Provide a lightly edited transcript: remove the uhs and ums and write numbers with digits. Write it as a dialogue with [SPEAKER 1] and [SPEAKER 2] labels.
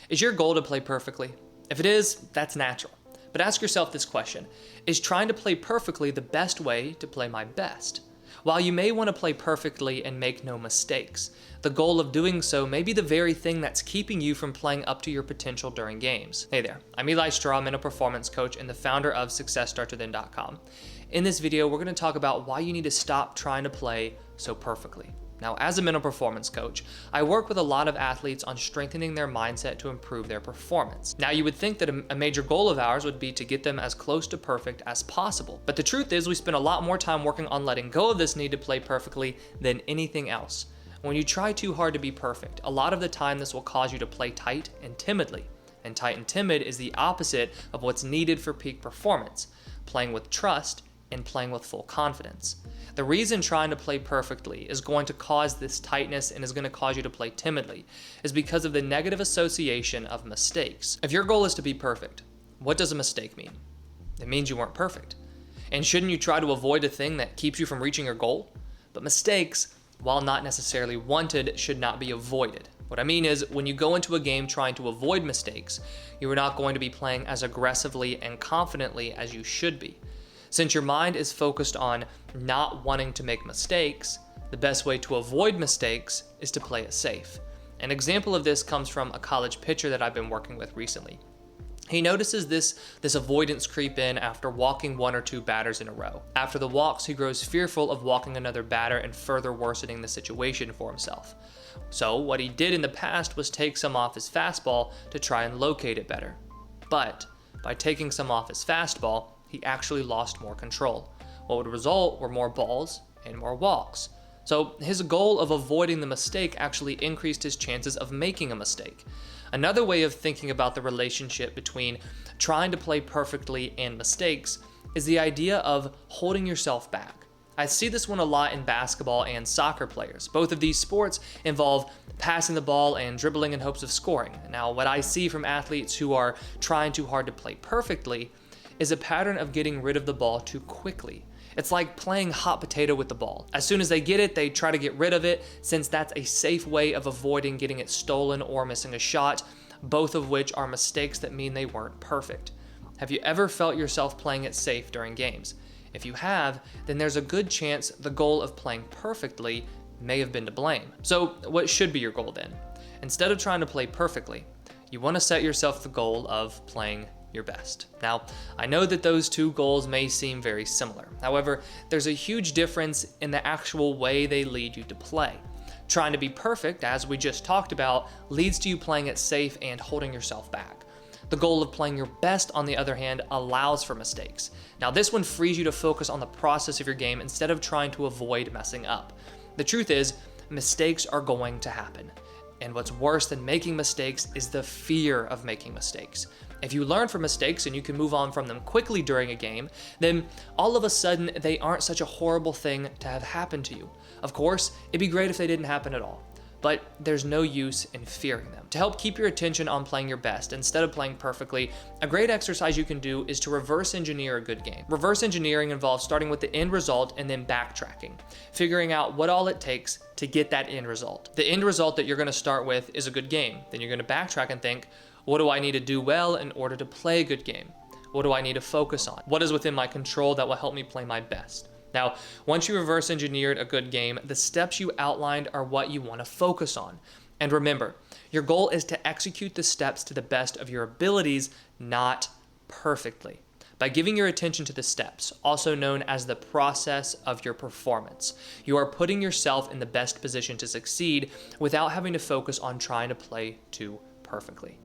[SPEAKER 1] Is your goal to play perfectly? If it is, that's natural. But ask yourself this question: is trying to play perfectly the best way to play my best? While you may want to play perfectly and make no mistakes, the goal of doing so may be the very thing that's keeping you from playing up to your potential during games. Hey there, I'm Eli Straw, mental performance coach and the founder of SuccessStartsWithin.com. In this video, we're going to talk about why you need to stop trying to play so perfectly. Now, as a mental performance coach, I work with a lot of athletes on strengthening their mindset to improve their performance. Now, you would think that a major goal of ours would be to get them as close to perfect as possible. But the truth is, we spend a lot more time working on letting go of this need to play perfectly than anything else. When you try too hard to be perfect, a lot of the time this will cause you to play tight and timidly. And tight and timid is the opposite of what's needed for peak performance, playing with trust and playing with full confidence. The reason trying to play perfectly is going to cause this tightness and is going to cause you to play timidly is because of the negative association of mistakes. If your goal is to be perfect, what does a mistake mean? It means you weren't perfect. And shouldn't you try to avoid a thing that keeps you from reaching your goal? But mistakes, while not necessarily wanted, should not be avoided. What I mean is, when you go into a game trying to avoid mistakes, you are not going to be playing as aggressively and confidently as you should be. Since your mind is focused on not wanting to make mistakes, the best way to avoid mistakes is to play it safe. An example of this comes from a college pitcher that I've been working with recently. He notices this avoidance creep in after walking one or two batters in a row. After the walks, he grows fearful of walking another batter and further worsening the situation for himself. So what he did in the past was take some off his fastball to try and locate it better. But by taking some off his fastball, he actually lost more control. What would result were more balls and more walks. So his goal of avoiding the mistake actually increased his chances of making a mistake. Another way of thinking about the relationship between trying to play perfectly and mistakes is the idea of holding yourself back. I see this one a lot in basketball and soccer players. Both of these sports involve passing the ball and dribbling in hopes of scoring. Now, what I see from athletes who are trying too hard to play perfectly is a pattern of getting rid of the ball too quickly. It's like playing hot potato with the ball. As soon as they get it, they try to get rid of it, since that's a safe way of avoiding getting it stolen or missing a shot, both of which are mistakes that mean they weren't perfect. Have you ever felt yourself playing it safe during games? If you have, then there's a good chance the goal of playing perfectly may have been to blame. So what should be your goal then? Instead of trying to play perfectly, you want to set yourself the goal of playing your best. Now, I know that those two goals may seem very similar. However, there's a huge difference in the actual way they lead you to play. Trying to be perfect, as we just talked about, leads to you playing it safe and holding yourself back. The goal of playing your best, on the other hand, allows for mistakes. Now, this one frees you to focus on the process of your game instead of trying to avoid messing up. The truth is, mistakes are going to happen. And what's worse than making mistakes is the fear of making mistakes. If you learn from mistakes and you can move on from them quickly during a game, then all of a sudden they aren't such a horrible thing to have happen to you. Of course, it'd be great if they didn't happen at all, but there's no use in fearing them. To help keep your attention on playing your best instead of playing perfectly, a great exercise you can do is to reverse engineer a good game. Reverse engineering involves starting with the end result and then backtracking, figuring out what all it takes to get that end result. The end result that you're going to start with is a good game. Then you're going to backtrack and think, what do I need to do well in order to play a good game? What do I need to focus on? What is within my control that will help me play my best? Now, once you reverse engineered a good game, the steps you outlined are what you want to focus on. And remember, your goal is to execute the steps to the best of your abilities, not perfectly. By giving your attention to the steps, also known as the process of your performance, you are putting yourself in the best position to succeed without having to focus on trying to play too perfectly.